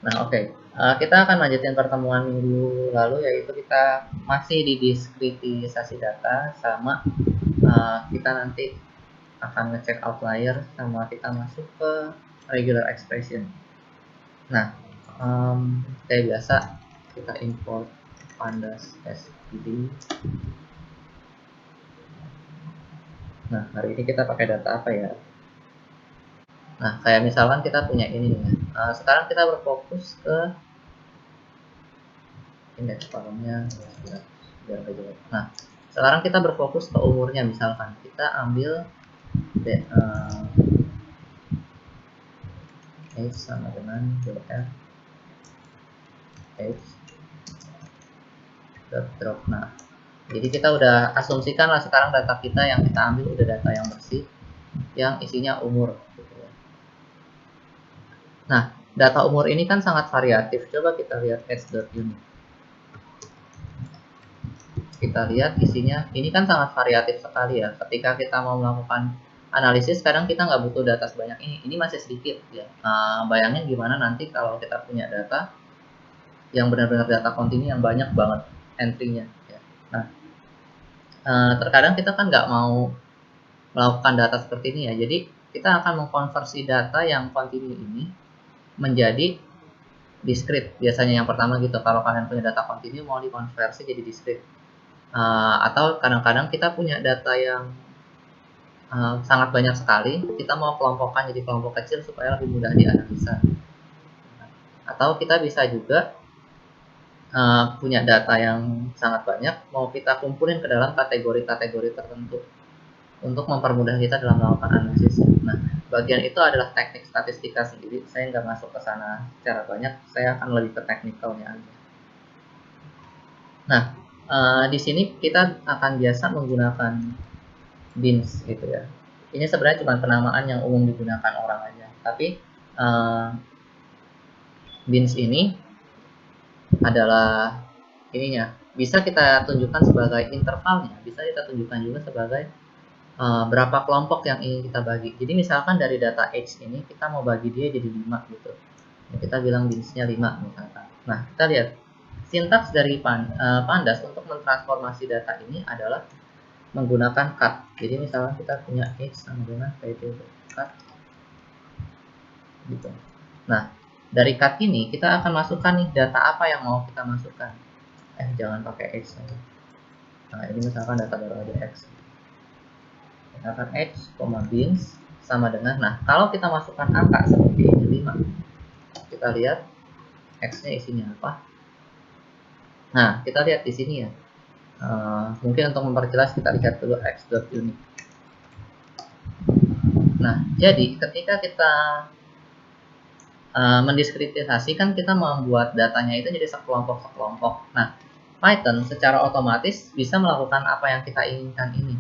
Nah, oke. Kita akan lanjutin pertemuan minggu lalu, yaitu kita masih di diskritisasi data sama kita nanti akan ngecek outlier sama kita masuk ke regular expression. Nah, kayak biasa kita import pandas std. Nah, hari ini kita pakai data apa ya? Nah, kayak misalkan kita punya ini ya. Sekarang kita berfokus ke indeks kolomnya biar gak jelek. Nah, sekarang kita berfokus ke umurnya. Misalkan kita ambil age sama dengan df age drop. Nah, jadi kita udah asumsikan lah sekarang data kita yang kita ambil udah data yang bersih, yang isinya umur gitu ya. Nah, data umur ini kan sangat variatif. Coba kita lihat age.unit. Kita lihat isinya, ini kan sangat variatif sekali ya. Ketika kita mau melakukan analisis, kadang kita nggak butuh data sebanyak ini masih sedikit ya. Bayangin gimana nanti kalau kita punya data yang benar-benar data kontinu yang banyak banget entry-nya ya. Nah, terkadang kita kan nggak mau melakukan data seperti ini ya. Jadi kita akan mengkonversi data yang kontinu ini menjadi discrete. Biasanya yang pertama gitu, kalau kalian punya data kontinu mau dikonversi jadi discrete. Atau kadang-kadang kita punya data yang sangat banyak sekali, kita mau kelompokkan jadi kelompok kecil supaya lebih mudah dianalisa. Atau kita bisa juga punya data yang sangat banyak, mau kita kumpulin ke dalam kategori-kategori tertentu untuk mempermudah kita dalam melakukan analisis. Nah, bagian itu adalah teknik statistika sendiri. Saya nggak masuk ke sana secara banyak, saya akan lebih ke teknikalnya aja. Nah, di sini kita akan biasa menggunakan beans gitu ya. Ini sebenarnya cuma penamaan yang umum digunakan orang aja. Tapi beans ini adalah ininya. Bisa kita tunjukkan sebagai intervalnya. Bisa kita tunjukkan juga sebagai berapa kelompok yang ingin kita bagi. Jadi misalkan dari data X ini kita mau bagi dia jadi 5 gitu. Ya, kita bilang beansnya 5 misalkan. Nah, kita lihat sintaks dari pandas untuk mentransformasi data ini adalah menggunakan cut. Jadi misalnya kita punya X sama dengan pt cut gitu. Nah, dari cut ini kita akan masukkan nih data apa yang mau kita masukkan. Jangan pakai X aja. Nah, ini misalkan data baru aja X. Misalkan X, beans sama dengan, nah kalau kita masukkan angka seperti ini 5, kita lihat X-nya isinya apa. Nah, kita lihat di sini ya. Mungkin untuk memperjelas kita lihat dulu x.unit. Nah, jadi ketika kita mendiskritisasi kan kita membuat datanya itu jadi sekelompok-sekelompok. Nah, Python secara otomatis bisa melakukan apa yang kita inginkan ini.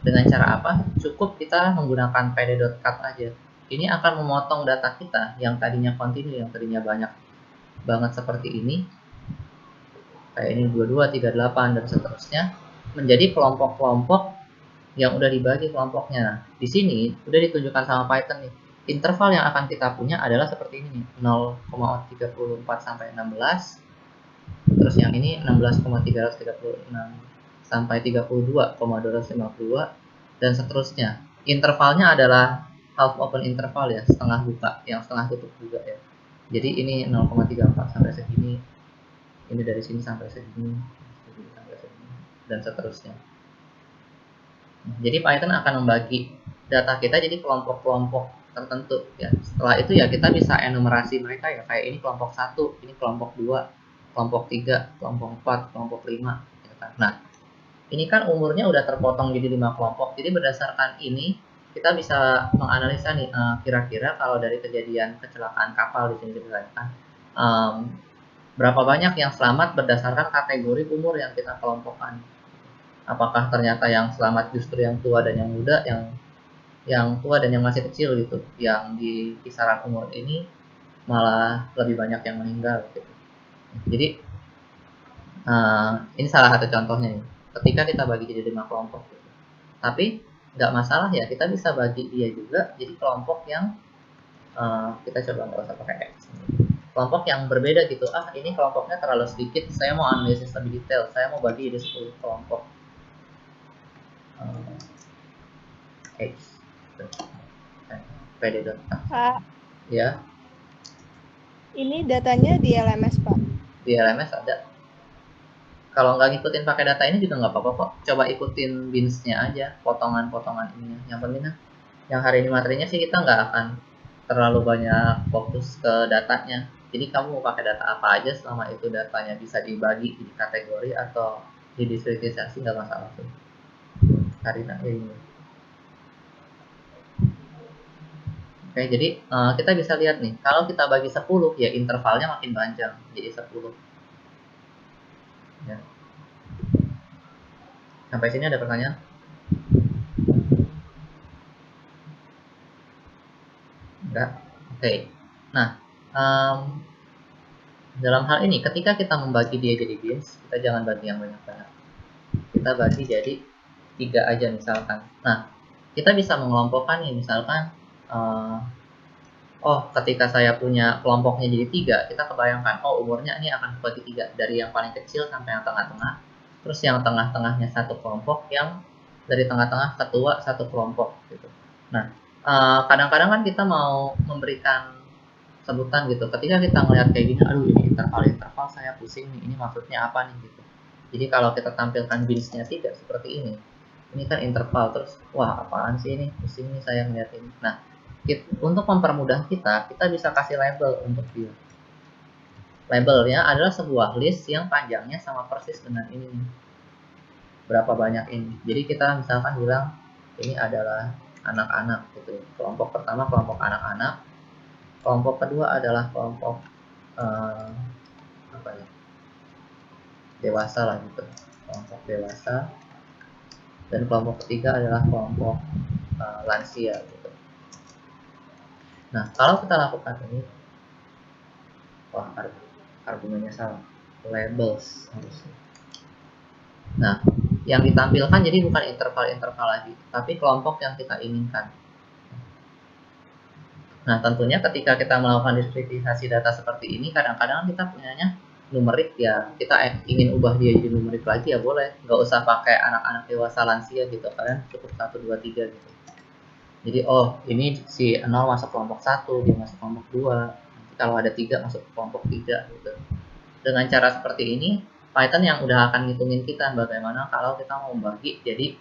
Dengan cara apa? Cukup kita menggunakan pd.cut aja. Ini akan memotong data kita yang tadinya kontinu, yang tadinya banyak banget seperti ini. Kayak ini 22, 38 dan seterusnya menjadi kelompok-kelompok yang udah dibagi kelompoknya. Nah, di sini udah ditunjukkan sama Python nih. Interval yang akan kita punya adalah seperti ini nih, 0,34 sampai 16. Terus yang ini 16,336 sampai 32,252 dan seterusnya. Intervalnya adalah half open interval ya, setengah buka, yang setengah tutup juga ya. Jadi ini 0,34 sampai segini. Ini dari sini sampai segini, dan seterusnya. Jadi Python akan membagi data kita jadi kelompok-kelompok tertentu ya. Setelah itu ya kita bisa enumerasi mereka ya, kayak ini kelompok 1, ini kelompok 2, kelompok 3, kelompok 4, kelompok 5 gitu kan. Nah, ini kan umurnya udah terpotong jadi 5 kelompok. Jadi berdasarkan ini kita bisa menganalisa nih kira-kira kalau dari kejadian kecelakaan kapal di sini dikatakan berapa banyak yang selamat berdasarkan kategori umur yang kita kelompokkan. Apakah ternyata yang selamat justru yang tua dan yang muda, yang tua dan yang masih kecil gitu, yang di kisaran umur ini malah lebih banyak yang meninggal gitu. Jadi ini salah satu contohnya nih. Ketika kita bagi jadi 5 kelompok gitu. Tapi nggak masalah ya, kita bisa bagi dia juga jadi kelompok yang kita coba nggak usah pakai X. kelompok yang berbeda gitu. Ini kelompoknya terlalu sedikit, saya mau analisis lebih detail, saya mau bagi jadi 10 kelompok. PD. Pak, Ya, ini datanya di LMS, Pak. di LMS ada. Kalau nggak ngikutin pakai data ini juga nggak apa-apa kok. Coba ikutin bins-nya aja, potongan-potongan ininya. Yang penting kan, yang hari ini materinya sih kita nggak akan terlalu banyak fokus ke datanya. Jadi kamu mau pakai data apa aja selama itu datanya bisa dibagi di kategori atau didiskritisasi nggak masalah tuh. Karina ini. Oke, jadi kita bisa lihat nih, kalau kita bagi 10 ya intervalnya makin panjang, jadi 10. Ya. Sampai sini ada pertanyaan? Enggak. Oke. Nah, dalam hal ini ketika kita membagi dia jadi bins, kita jangan bagi yang banyak-banyak. Kita bagi jadi 3 aja misalkan. Nah, kita bisa mengelompokkan nih misalkan ketika saya punya kelompoknya jadi 3, kita kebayangkan umurnya ini akan bagi 3 dari yang paling kecil sampai yang tengah-tengah. Terus yang tengah-tengahnya satu kelompok, yang dari tengah-tengah ketua satu kelompok gitu. Nah, kadang-kadang kan kita mau memberikan sebutan gitu. Ketika kita ngelihat kayak gini, aduh ini interval saya pusing nih, ini maksudnya apa nih gitu. Jadi kalau kita tampilkan binsnya 3 seperti ini kan interval, terus wah apaan sih ini, pusing nih saya ngeliat ini. Nah, untuk mempermudah kita bisa kasih label untuk dia. Labelnya adalah sebuah list yang panjangnya sama persis dengan ini. Berapa banyak ini. Jadi kita misalkan bilang ini adalah anak-anak gitu. Kelompok pertama kelompok anak-anak. Kelompok kedua adalah kelompok dewasa lah gitu. Kelompok dewasa. Dan kelompok ketiga adalah kelompok lansia gitu. Nah, kalau kita lakukan ini, argumennya salah, labels harusnya. Nah, yang ditampilkan jadi bukan interval-interval lagi, tapi kelompok yang kita inginkan. Nah, tentunya ketika kita melakukan diskritisasi data seperti ini, kadang-kadang kita punyanya numerik ya, kita ingin ubah dia jadi numerik lagi ya boleh, nggak usah pakai anak-anak dewasa lansia gitu, kalian cukup 1, 2, 3 gitu. Jadi ini si 0 masuk kelompok 1, dia masuk kelompok 2, nanti kalau ada 3 masuk kelompok 3 gitu. Dengan cara seperti ini, Python yang udah akan ngitungin kita bagaimana kalau kita mau membagi jadi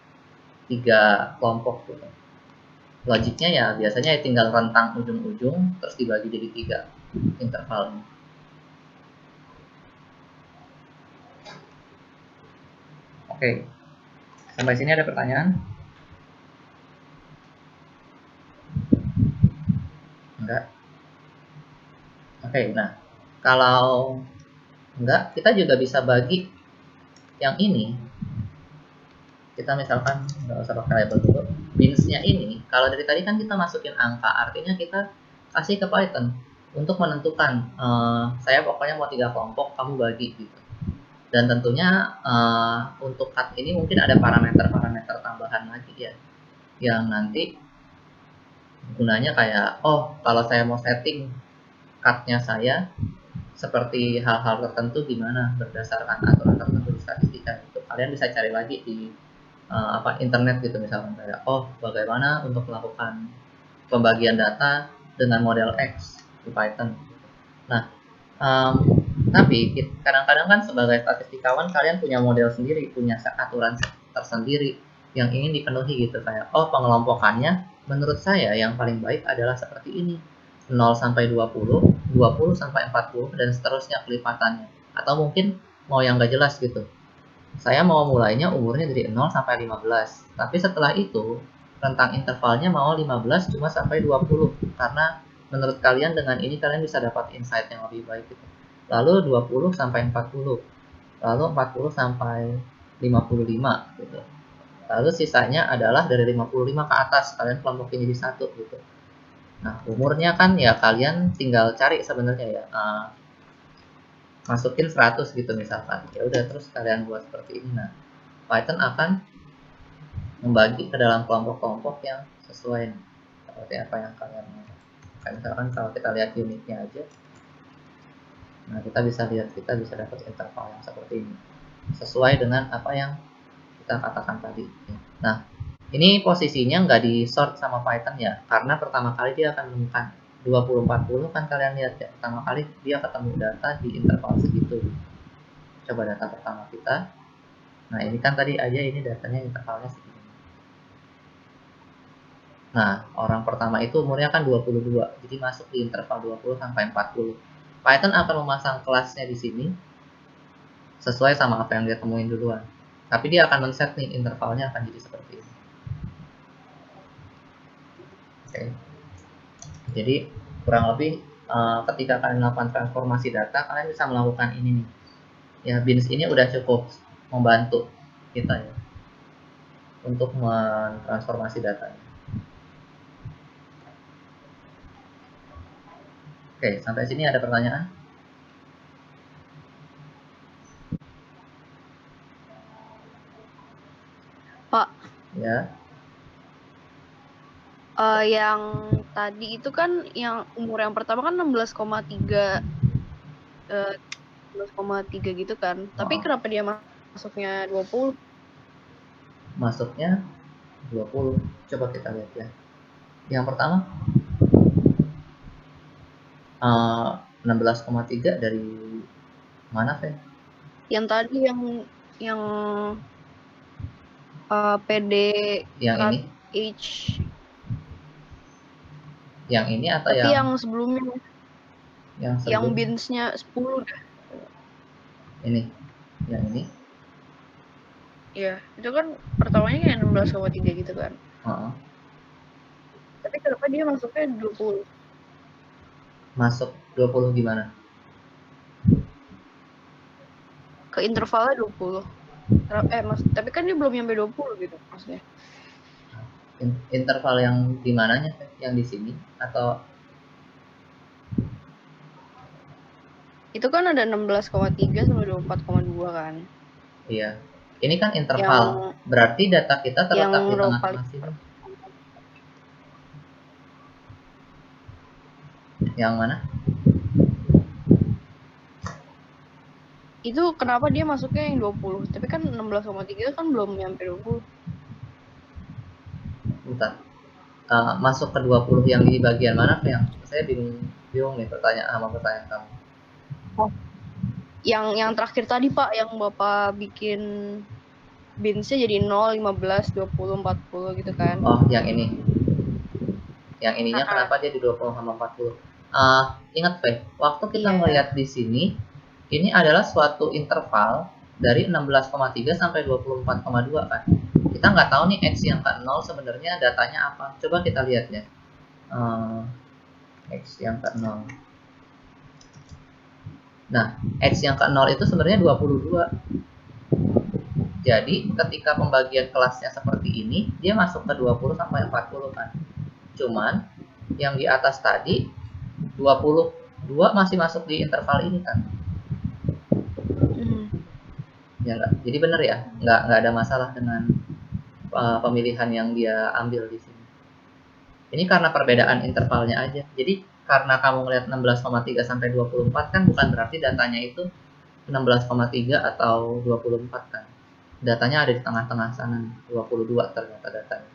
3 kelompok gitu. Logiknya ya biasanya tinggal rentang ujung-ujung terus dibagi jadi 3 intervalnya. Oke. Sampai sini ada pertanyaan? Enggak. Oke, nah kalau enggak, kita juga bisa bagi yang ini. Kita misalkan nggak usah pakai label dulu. Binsnya ini, kalau dari tadi kan kita masukin angka, artinya kita kasih ke Python untuk menentukan saya pokoknya mau 3 kelompok, kamu bagi gitu. Dan tentunya untuk cut ini mungkin ada parameter-parameter tambahan lagi ya, yang nanti gunanya kayak kalau saya mau setting cutnya saya seperti hal-hal tertentu gimana berdasarkan aturan tertentu di statistika itu, kalian bisa cari lagi di internet gitu, misalkan kayak bagaimana untuk melakukan pembagian data dengan model X di Python. Nah, tapi kadang-kadang kan sebagai statistikawan kalian punya model sendiri, punya aturan tersendiri yang ingin dipenuhi gitu, kayak pengelompokannya menurut saya yang paling baik adalah seperti ini, 0 sampai 20, 20 sampai 40 dan seterusnya kelipatannya. Atau mungkin mau yang gak jelas gitu, saya mau mulainya umurnya dari 0 sampai 15, tapi setelah itu rentang intervalnya mau 15 cuma sampai 20, karena menurut kalian dengan ini kalian bisa dapat insight yang lebih baik gitu. Lalu 20 sampai 40, lalu 40 sampai 55 gitu. Lalu sisanya adalah dari 55 ke atas, kalian kelompokin jadi satu gitu. Nah, umurnya kan ya kalian tinggal cari sebenarnya ya, masukin 100 gitu misalkan, ya udah terus kalian buat seperti ini. Nah, Python akan membagi ke dalam kelompok-kelompok yang sesuai seperti apa yang kalian mau. Misalkan kalau kita lihat unitnya aja, Nah, kita bisa lihat, kita bisa dapat interval yang seperti ini sesuai dengan apa yang kita katakan tadi. Nah, ini posisinya nggak di sort sama Python ya, karena pertama kali dia akan menemukan 20-40 kan, kalian lihat ya, pertama kali dia ketemu data di interval segitu. Coba data pertama kita. Nah, ini kan tadi aja ini datanya intervalnya segini. Nah, orang pertama itu umurnya kan 22, jadi masuk di interval 20 sampai 40. Python akan memasang kelasnya di sini sesuai sama apa yang dia temuin duluan. Tapi dia akan men-set nih intervalnya akan jadi seperti ini. Oke. Jadi kurang lebih ketika kalian melakukan transformasi data, kalian bisa melakukan ini nih. Ya, bins ini udah cukup membantu kita ya untuk mentransformasi datanya. Oke, sampai sini ada pertanyaan? Pak, Ya. yang tadi itu kan yang umur yang pertama kan 16,3 16,3 gitu kan. Tapi kenapa dia masuknya 20? Masuknya 20. Coba kita lihat ya. Yang pertama 16,3 dari mana, Fe? Yang tadi yang PD Yang ini? H. Yang ini atau Tapi yang sebelumnya yang binsnya 10 dah. Ini. Yang ini? Iya, itu kan pertamanya kayak 16,3 gitu kan. Tapi kenapa dia masuknya 20? Masuk 20 gimana? Ke intervalnya 20. Tapi kan dia belum nyampe 20 gitu maksudnya. Interval yang di mananya? Yang di sini atau itu kan ada 16,3 sampai 24,2 kan. Iya. Ini kan interval. Berarti data kita terletak di tengah-tengah sini. Yang mana? Itu kenapa dia masuknya yang 20? Tapi kan 16,3 kan belum nyampe 20. Bentar. Masuk ke 20 yang di bagian mana? Yang saya bingung nih pertanyaan kamu. Oh. Yang terakhir tadi Pak, yang Bapak bikin binsnya jadi 0, 15, 20, 40 gitu kan. Oh, yang ini. Yang ininya kenapa dia di 20 sama 40? Ingat, Fe, waktu kita melihat di sini, ini adalah suatu interval dari 16,3 sampai 24,2 kan. Kita nggak tahu nih X yang ke 0 sebenarnya datanya apa. Coba kita lihat ya. X yang ke 0. Nah, X yang ke 0 itu sebenarnya 22. Jadi, ketika pembagian kelasnya seperti ini, dia masuk ke 20 sampai 40 kan. Cuman, yang di atas tadi, 22 masih masuk di interval ini kan. Ya enggak? Jadi benar ya? Enggak ada masalah dengan pemilihan yang dia ambil di sini. Ini karena perbedaan intervalnya aja. Jadi, karena kamu ngeliat 16,3 sampai 24 kan bukan berarti datanya itu 16,3 atau 24 kan. Datanya ada di tengah-tengah sana, 22 ternyata datanya.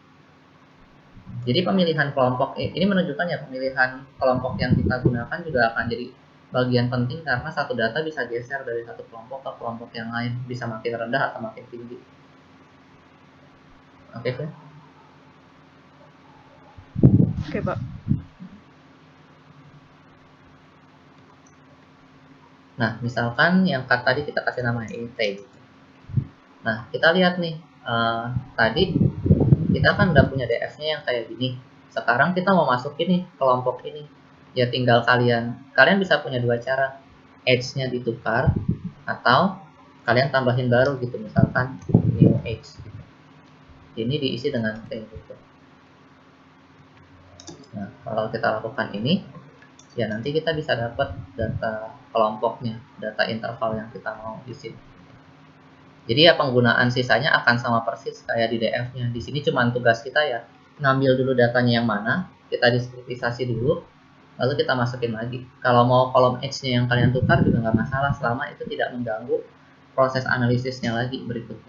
Jadi pemilihan kelompok ini menunjukkan ya pemilihan kelompok yang kita gunakan juga akan jadi bagian penting karena satu data bisa geser dari satu kelompok ke kelompok yang lain, bisa makin rendah atau makin tinggi. Oke, Pak? Oke, Pak. Nah, misalkan yang tadi kita kasih nama int. Nah, kita lihat nih, tadi kita kan udah punya df-nya yang kayak gini. Sekarang kita mau masukin nih kelompok ini. Ya tinggal kalian bisa punya dua cara. H-nya ditukar atau kalian tambahin baru gitu, misalkan new H gitu. Ini diisi dengan T gitu. Nah, kalau kita lakukan ini, ya nanti kita bisa dapat data kelompoknya, data interval yang kita mau isi. Jadi ya penggunaan sisanya akan sama persis kayak di DF-nya. Di sini cuma tugas kita ya ngambil dulu datanya yang mana, kita diskritisasi dulu, lalu kita masukin lagi. Kalau mau kolom H-nya yang kalian tukar juga nggak masalah selama itu tidak mengganggu proses analisisnya lagi berikutnya.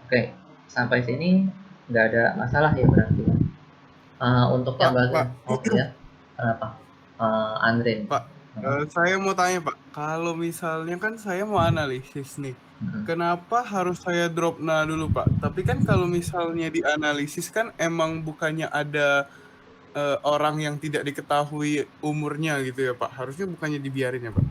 Oke, sampai sini nggak ada masalah ya berarti. Untuk yang bagian, Pak, oh ya, kenapa? Andre. Pak, saya mau tanya Pak, kalau misalnya kan saya mau analisis nih, kenapa harus saya drop dulu Pak? Tapi kan kalau misalnya dianalisis kan emang bukannya ada orang yang tidak diketahui umurnya gitu ya Pak, harusnya bukannya dibiarin ya Pak?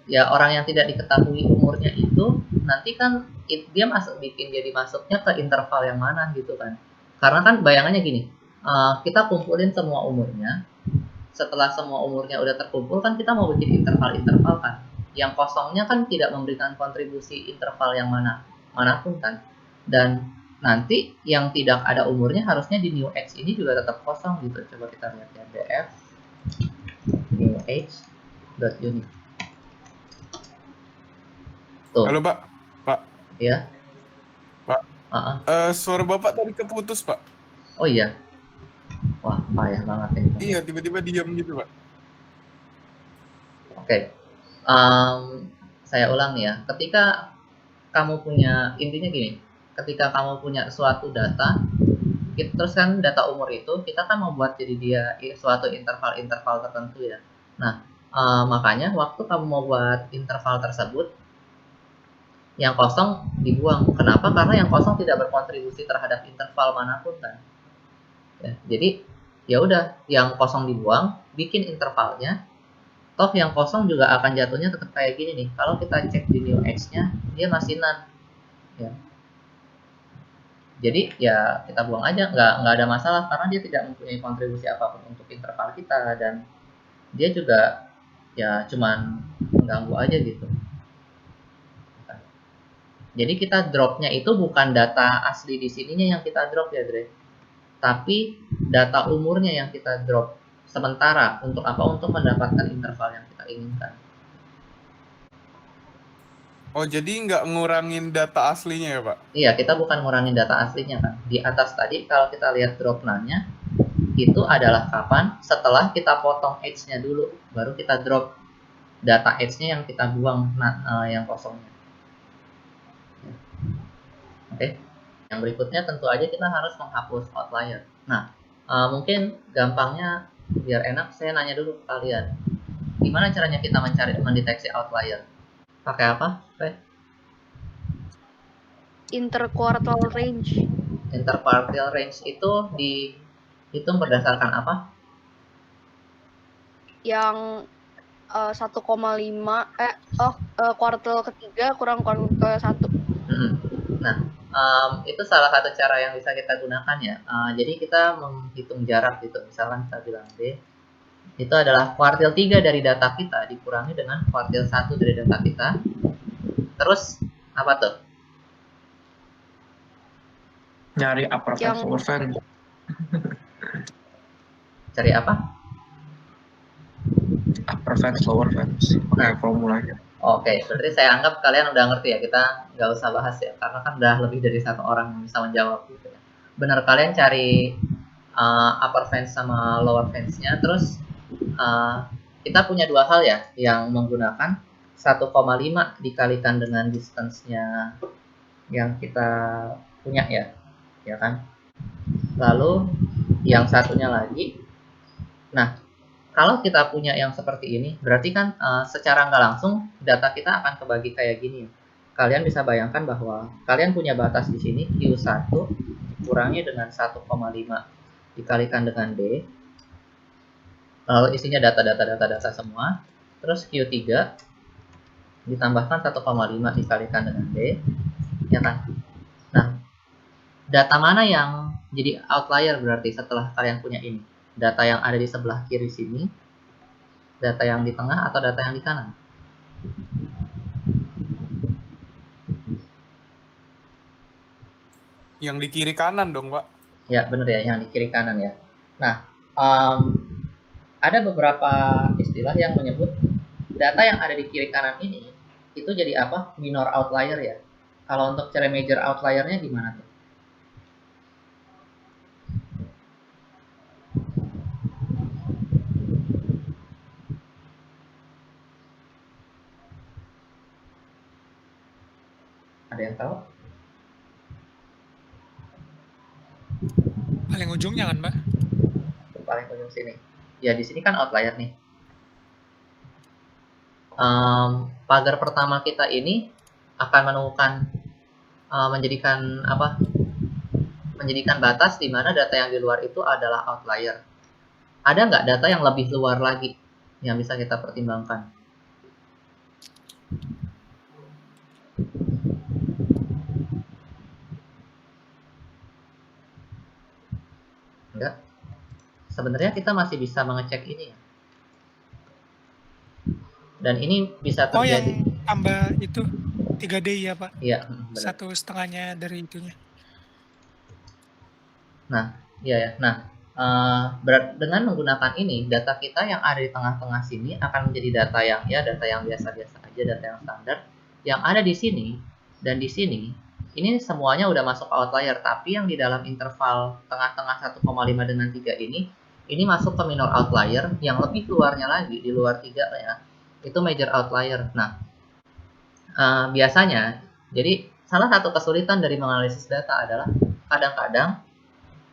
Ya orang yang tidak diketahui umurnya itu nanti kan dia masuknya ke interval yang mana gitu kan, karena kan bayangannya gini, kita kumpulin semua umurnya. Setelah semua umurnya udah terkumpul kan kita mau bikin interval-interval kan, yang kosongnya kan tidak memberikan kontribusi interval yang manapun kan, dan nanti yang tidak ada umurnya harusnya di new x ini juga tetap kosong gitu. Coba kita lihat ya, df new x dot unit. Tuh. Halo Pak. Ya. Pak. Suara Bapak tadi keputus Pak. Oh iya. Wah, payah banget ini. Iya, tiba-tiba diam gitu Pak. Oke. Saya ulang ya. Ketika kamu punya, intinya gini, ketika kamu punya suatu data, terus kan data umur itu kita kan membuat jadi dia suatu interval-interval tertentu ya. Nah, makanya waktu kamu mau buat interval tersebut, yang kosong dibuang. Kenapa? Karena yang kosong tidak berkontribusi terhadap interval manapun kan. Ya, jadi ya udah, yang kosong dibuang, bikin intervalnya. Toh yang kosong juga akan jatuhnya tetap kayak gini nih. Kalau kita cek di new x-nya, dia masih none. Ya. Jadi ya kita buang aja, nggak ada masalah karena dia tidak mempunyai kontribusi apapun untuk interval kita, dan dia juga ya cuman mengganggu aja gitu. Jadi kita dropnya itu bukan data asli di sininya yang kita drop ya Dre, tapi data umurnya yang kita drop sementara. Untuk apa? Untuk mendapatkan interval yang kita inginkan. Oh, jadi nggak ngurangin data aslinya ya Pak? Iya, kita bukan ngurangin data aslinya kan. Di atas tadi kalau kita lihat drop nanya, itu adalah kapan? Setelah kita potong H-nya dulu, baru kita drop data H-nya yang kita buang, yang kosongnya. Oke. Yang berikutnya tentu aja kita harus menghapus outlier. Nah, mungkin gampangnya biar enak saya nanya dulu ke kalian. Gimana caranya kita mendeteksi outlier? Pakai apa? Interquartile range. Interquartile range itu dihitung berdasarkan apa? Yang 1,5 kuartal ketiga kurang kuartal ke-1. Nah, itu salah satu cara yang bisa kita gunakan ya. Jadi kita menghitung jarak gitu. Misalkan kita bilang D itu adalah kuartil 3 dari data kita dikurangi dengan kuartil 1 dari data kita. Terus apa tuh? Nyari upper fence, lower fence. Cari apa? Upper fence, lower fence. Pakai formulanya. Oke, berarti saya anggap kalian udah ngerti ya. Kita nggak usah bahas ya, karena kan udah lebih dari satu orang yang bisa menjawab gitu ya. Benar, kalian cari upper fence sama lower fence-nya. Terus kita punya dua hal ya, yang menggunakan 1,5 dikalikan dengan distance-nya yang kita punya ya kan. Lalu yang satunya lagi, nah kalau kita punya yang seperti ini, berarti kan secara nggak langsung data kita akan kebagi kayak gini. Kalian bisa bayangkan bahwa kalian punya batas di sini Q1 kurangi dengan 1,5 dikalikan dengan D. Lalu isinya data semua. Terus Q3 ditambahkan 1,5 dikalikan dengan D, ya kan? Nah, data mana yang jadi outlier berarti setelah kalian punya ini? Data yang ada di sebelah kiri sini, data yang di tengah, atau data yang di kanan? Yang di kiri kanan dong Pak. Ya bener ya, yang di kiri kanan ya. Nah, ada beberapa istilah yang menyebut data yang ada di kiri kanan ini itu jadi apa? Minor outlier ya. Kalau untuk cara major outliernya gimana tuh? Ada yang tahu? Paling ujungnya kan, Mbak? Paling ujung sini. Ya, di sini kan outlier nih. Pagar pertama kita ini akan menemukan menjadikan batas di mana data yang di luar itu adalah outlier. Ada nggak data yang lebih luar lagi yang bisa kita pertimbangkan? Enggak. Sebenarnya kita masih bisa mengecek ini ya. Dan ini bisa Oh, yang terjadi. tambah itu 3D ya, Pak? Iya, benar. 1/2 dari itunya. Nah, iya ya. Nah, dengan menggunakan ini, data kita yang ada di tengah-tengah sini akan menjadi data yang biasa-biasa aja, data yang standar. Yang ada di sini dan di sini, ini semuanya udah masuk outlier, tapi yang di dalam interval tengah-tengah 1,5 dengan 3 ini masuk ke minor outlier, yang lebih keluarnya lagi, di luar 3 ya, itu major outlier. Nah, biasanya, jadi salah satu kesulitan dari menganalisis data adalah kadang-kadang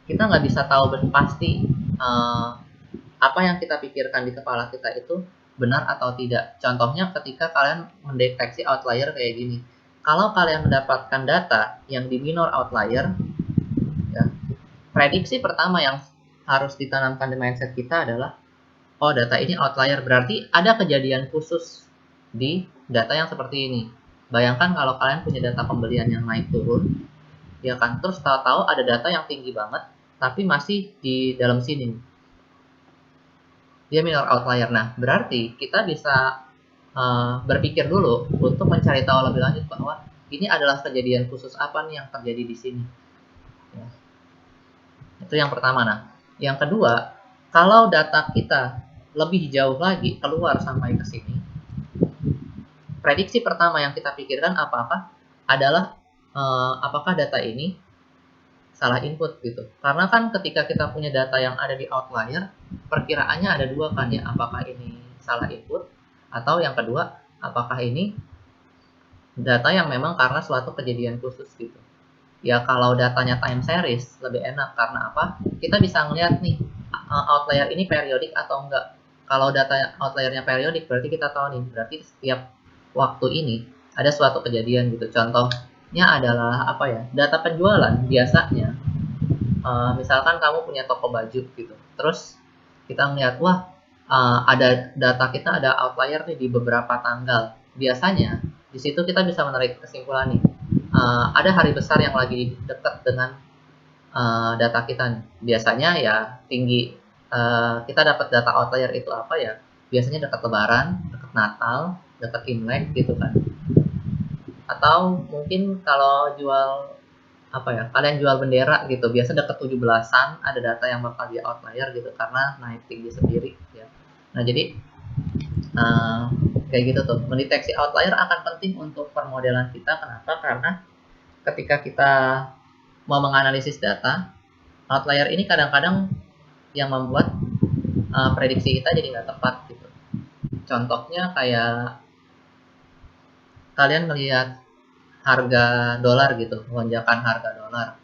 kita nggak bisa tahu pasti apa yang kita pikirkan di kepala kita itu benar atau tidak. Contohnya ketika kalian mendeteksi outlier kayak gini. Kalau kalian mendapatkan data yang di minor outlier, ya, prediksi pertama yang harus ditanamkan di mindset kita adalah, oh, data ini outlier, berarti ada kejadian khusus di data yang seperti ini. Bayangkan kalau kalian punya data pembelian yang naik turun, ya kan, terus tahu-tahu ada data yang tinggi banget, tapi masih di dalam sini. Dia minor outlier. Nah, berarti kita bisa berpikir dulu untuk mencari tahu lebih lanjut bahwa ini adalah kejadian khusus apa nih yang terjadi di sini. Ya. Itu yang pertama. Nah, yang kedua, kalau data kita lebih jauh lagi keluar sampai ke sini, prediksi pertama yang kita pikirkan adalah apakah data ini salah input gitu. Karena kan ketika kita punya data yang ada di outlier, perkiraannya ada dua kan ya, apakah ini salah input, atau yang kedua, apakah ini data yang memang karena suatu kejadian khusus gitu. Ya kalau datanya time series lebih enak, karena apa? Kita bisa ngeliat nih outlier ini periodik atau enggak. Kalau data outliernya periodik, berarti kita tahu nih, berarti setiap waktu ini ada suatu kejadian gitu. Contohnya adalah data penjualan biasanya. Misalkan kamu punya toko baju gitu, terus kita ngeliat, wah, ada data kita ada outlier nih di beberapa tanggal. Biasanya di situ kita bisa menarik kesimpulan nih, ada hari besar yang lagi dekat dengan data kita nih. Biasanya ya tinggi, kita dapat data outlier itu apa ya, biasanya dekat Lebaran, dekat Natal, dekat Imlek gitu kan. Atau mungkin kalau kalian jual bendera gitu, biasa dekat 17-an ada data yang bakal di outlier gitu karena naik tinggi sendiri ya. Nah, jadi kayak gitu tuh, mendeteksi outlier akan penting untuk permodelan kita. Kenapa? Karena ketika kita mau menganalisis data, outlier ini kadang-kadang yang membuat prediksi kita jadi nggak tepat gitu. Contohnya kayak kalian melihat harga dolar gitu, lonjakan harga dolar.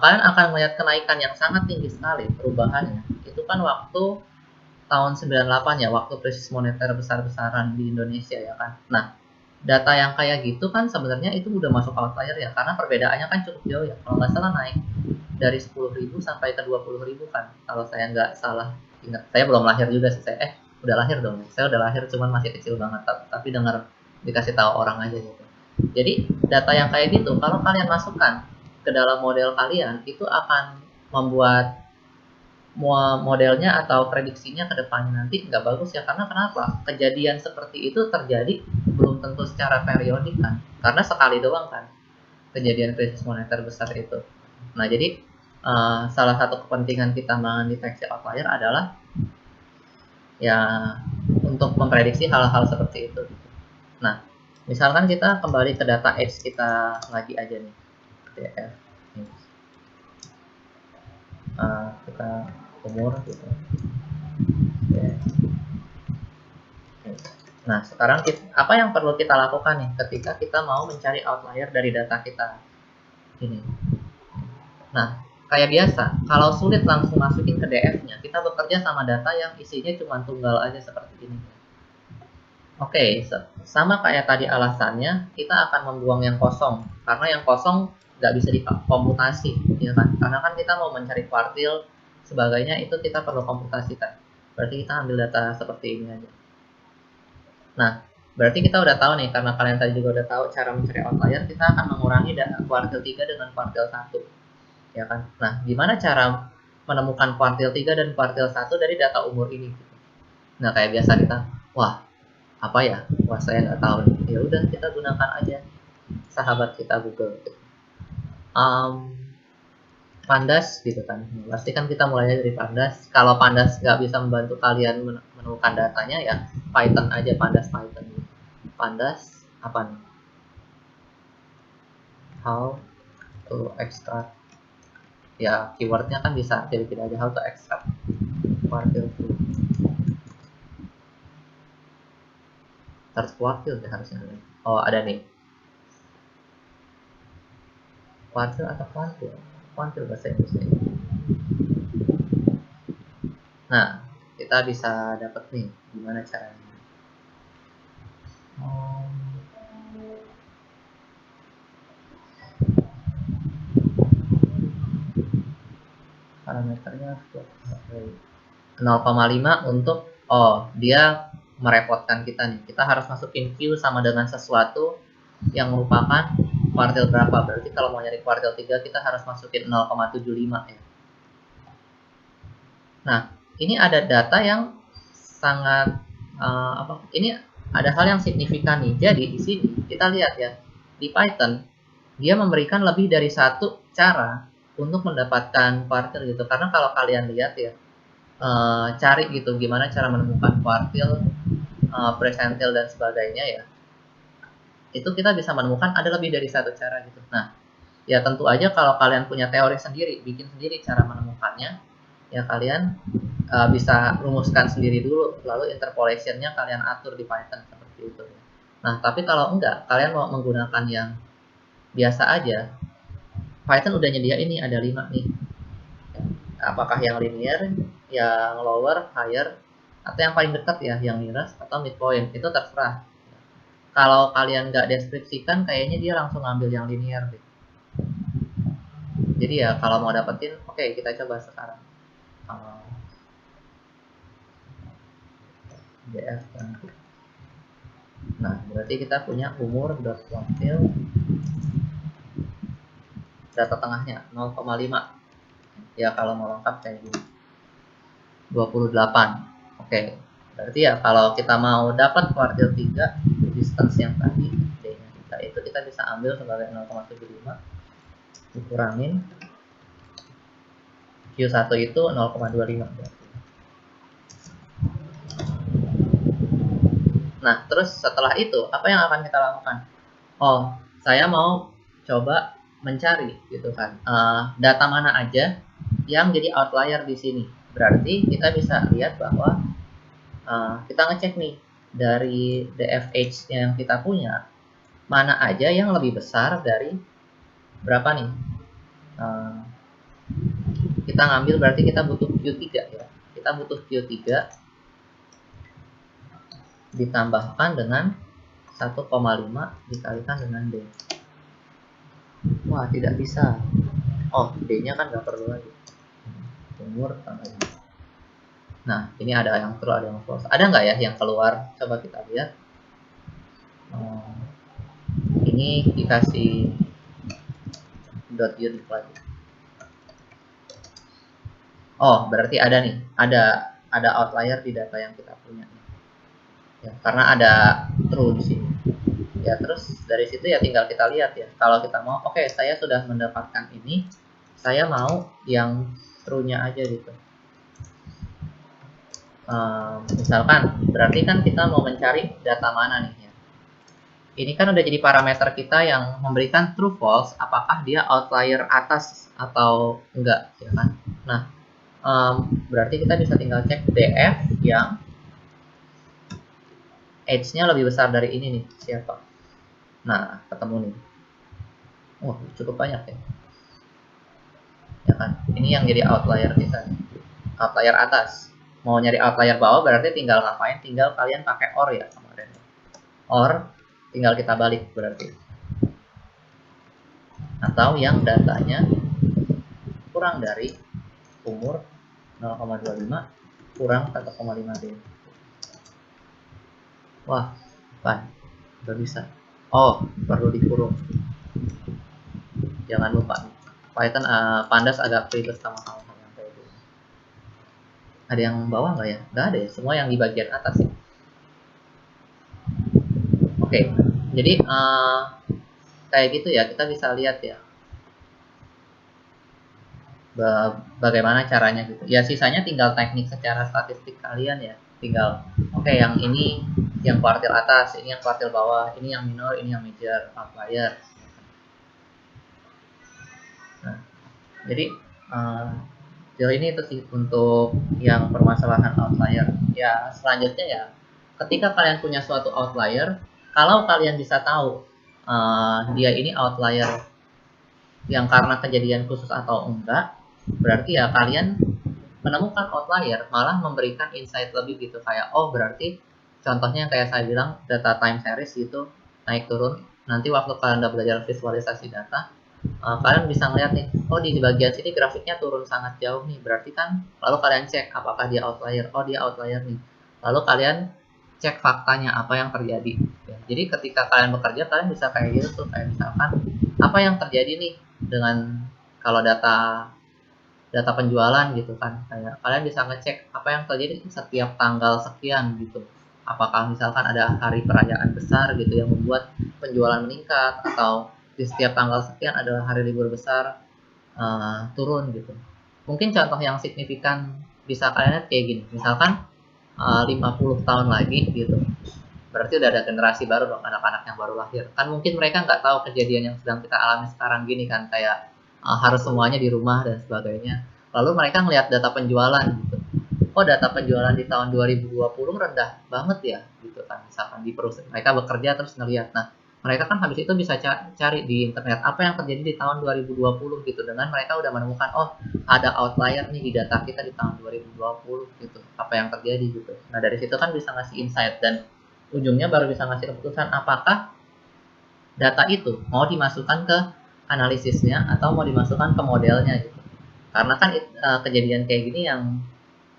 Kalian akan melihat kenaikan yang sangat tinggi sekali perubahannya. Itu kan waktu tahun 98 ya, waktu krisis moneter besar-besaran di Indonesia ya kan. Nah, data yang kayak gitu kan sebenarnya itu udah masuk outlier ya, karena perbedaannya kan cukup jauh ya. Kalau nggak salah naik dari 10.000 sampai ke 20.000 kan, kalau saya nggak salah ingat. Saya belum lahir juga sih, udah lahir dong. Saya udah lahir cuman masih kecil banget, tapi dengar dikasih tahu orang aja gitu. Jadi data yang kayak gitu kalau kalian masukkan ke dalam model kalian, itu akan membuat modelnya atau prediksinya ke depannya nanti nggak bagus ya. Karena kenapa? Kejadian seperti itu terjadi belum tentu secara periodik kan, karena sekali doang kan kejadian krisis moneter besar itu. Nah, jadi salah satu kepentingan kita mendeteksi outlier adalah ya untuk memprediksi hal-hal seperti itu. Nah, misalkan kita kembali ke data X kita lagi aja nih, DF. Kita umur gitu. Nah, sekarang apa yang perlu kita lakukan nih ketika kita mau mencari outlier dari data kita ini? Nah, kayak biasa, kalau sulit langsung masukin ke DF-nya, kita bekerja sama data yang isinya cuma tunggal aja seperti ini. Oke, sama kayak tadi alasannya, kita akan membuang yang kosong, karena yang kosong nggak bisa dikomputasi, ya kan? Karena kan kita mau mencari kuartil, sebagainya itu kita perlu komputasikan. Berarti kita ambil data seperti ini aja. Nah, berarti kita udah tahu nih, karena kalian tadi juga udah tahu cara mencari outlier, kita akan mengurangi kuartil 3 dengan kuartil 1. Ya kan? Nah, gimana cara menemukan kuartil 3 dan kuartil 1 dari data umur ini? Nah, kayak biasa kita, wah, apa ya? Wah, saya nggak tahu nih. Ya udah, kita gunakan aja sahabat kita Google. Pandas gitu kan. Pasti kan kita mulainya dari Pandas. Kalau Pandas nggak bisa membantu kalian menemukan datanya, ya Python aja, Pandas Python. Pandas apa nih? How to extract. Ya keywordnya kan bisa pilih-pilih aja, how to extract kuartil 2. Third kuartil ya harusnya ada. Oh, ada nih. Kuartil atau kuantil? Kuantil bahasa Inggrisnya. Nah, kita bisa dapat nih gimana caranya. Parameternya 0,5 untuk dia merepotkan kita nih. Kita harus masukin Q sama dengan sesuatu yang merupakan kuartil berapa. Berarti kalau mau nyari kuartil 3 kita harus masukin 0,75 ya. Nah, ini ada data yang sangat ini ada hal yang signifikan nih. Jadi di sini kita lihat ya, di Python dia memberikan lebih dari satu cara untuk mendapatkan kuartil gitu. Karena kalau kalian lihat ya, cari gitu gimana cara menemukan kuartil, persentil dan sebagainya ya, itu kita bisa menemukan ada lebih dari satu cara gitu. Nah, ya tentu aja kalau kalian punya teori sendiri, bikin sendiri cara menemukannya, ya kalian bisa rumuskan sendiri dulu, lalu interpolationnya kalian atur di Python seperti itu. Nah, tapi kalau enggak, kalian mau menggunakan yang biasa aja, Python udah nyedia ini ada 5 nih. Apakah yang linear, yang lower, higher, atau yang paling dekat ya, yang nearest atau midpoint, itu terserah. Kalau kalian nggak deskripsikan, kayaknya dia langsung ngambil yang linear deh. Jadi ya kalau mau dapetin, oke, kita coba sekarang. DF nanti. Nah, berarti kita punya umur kuartil, data tengahnya 0,5. Ya kalau mau lengkap kayak gini 28. Oke, berarti ya kalau kita mau dapat kuartil 3, distance yang tadi D-nya kita bisa ambil sebagai 0,75 dikurangin Q1 itu 0,25 berarti. Nah, terus setelah itu apa yang akan kita lakukan? Oh, saya mau coba mencari gitu kan, data mana aja yang jadi outlier di sini. Berarti kita bisa lihat bahwa kita ngecek nih dari DFH yang kita punya, mana aja yang lebih besar dari berapa nih. Kita ngambil berarti kita butuh Q3 ya. Kita butuh Q3 ditambahkan dengan 1,5 dikalikan dengan D. Wah, tidak bisa. Oh, D-nya kan nggak perlu lagi. Umur tambah ini. Nah, ini ada yang true, ada yang false. Ada nggak ya yang keluar? Coba kita lihat. Ini dikasih .unique lagi. Oh, berarti ada nih. Ada outlier di data yang kita punya. Ya, karena ada true di sini. Ya, terus dari situ ya tinggal kita lihat ya. Kalau kita mau, oke, saya sudah mendapatkan ini, saya mau yang true-nya aja gitu. Misalkan, berarti kan kita mau mencari data mana nih ya. Ini kan udah jadi parameter kita yang memberikan true false, apakah dia outlier atas atau enggak ya kan. Nah, berarti kita bisa tinggal cek DF yang age-nya lebih besar dari ini nih, siapa? Nah, ketemu nih. Wah, cukup banyak ya. Ya kan? Ini yang jadi outlier kita. Outlier atas. Mau nyari outlier bawah berarti tinggal ngapain? Tinggal kalian pakai OR ya kemarin. OR tinggal kita balik berarti. Atau yang datanya kurang dari umur 0,25 kurang 1,5 D. Wah, kan? Udah bisa. Oh, perlu dikurung. Jangan lupa. Python Pandas agak ribet sama hal-hal yang kayak gitu. Ada yang bawah nggak ya? Nggak ada ya. Semua yang di bagian atas ya. Oke, jadi kayak gitu ya. Kita bisa lihat ya. Bagaimana caranya gitu. Ya sisanya tinggal teknik secara statistik kalian ya. Tinggal oke, yang ini yang kuartil atas, ini yang kuartil bawah, ini yang minor, ini yang major, outlier. Nah, jadi sejauh ini itu sih untuk yang permasalahan outlier. Ya selanjutnya ya, ketika kalian punya suatu outlier, kalau kalian bisa tahu dia ini outlier yang karena kejadian khusus atau enggak, berarti ya kalian menemukan outlier malah memberikan insight lebih gitu, kayak oh berarti contohnya kayak saya bilang data time series gitu naik turun, nanti waktu kalian udah belajar visualisasi data kalian bisa ngeliat nih, oh di bagian sini grafiknya turun sangat jauh nih, berarti kan lalu kalian cek apakah dia outlier, oh dia outlier nih, lalu kalian cek faktanya apa yang terjadi ya. Jadi ketika kalian bekerja kalian bisa kayak gitu tuh, kayak misalkan apa yang terjadi nih dengan kalau data penjualan gitu kan, kayak kalian bisa ngecek apa yang terjadi setiap tanggal sekian gitu, apakah misalkan ada hari perayaan besar gitu yang membuat penjualan meningkat, atau di setiap tanggal sekian adalah hari libur besar turun gitu. Mungkin contoh yang signifikan bisa kalian lihat kayak gini, misalkan 50 tahun lagi gitu, berarti udah ada generasi baru dong, anak-anak yang baru lahir kan, mungkin mereka nggak tahu kejadian yang sedang kita alami sekarang gini kan, kayak harus semuanya di rumah dan sebagainya. Lalu mereka ngelihat data penjualan gitu, oh data penjualan di tahun 2020 rendah banget ya gitu kan, misalkan di perusahaan mereka bekerja terus ngelihat, nah mereka kan habis itu bisa cari di internet apa yang terjadi di tahun 2020 gitu, dengan mereka udah menemukan oh ada outlier nih di data kita di tahun 2020 gitu, apa yang terjadi gitu. Nah dari situ kan bisa ngasih insight, dan ujungnya baru bisa ngasih keputusan apakah data itu mau dimasukkan ke analisisnya atau mau dimasukkan ke modelnya gitu. Karena kan kejadian kayak gini yang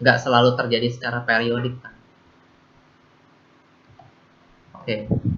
nggak selalu terjadi secara periodik kan. Oke.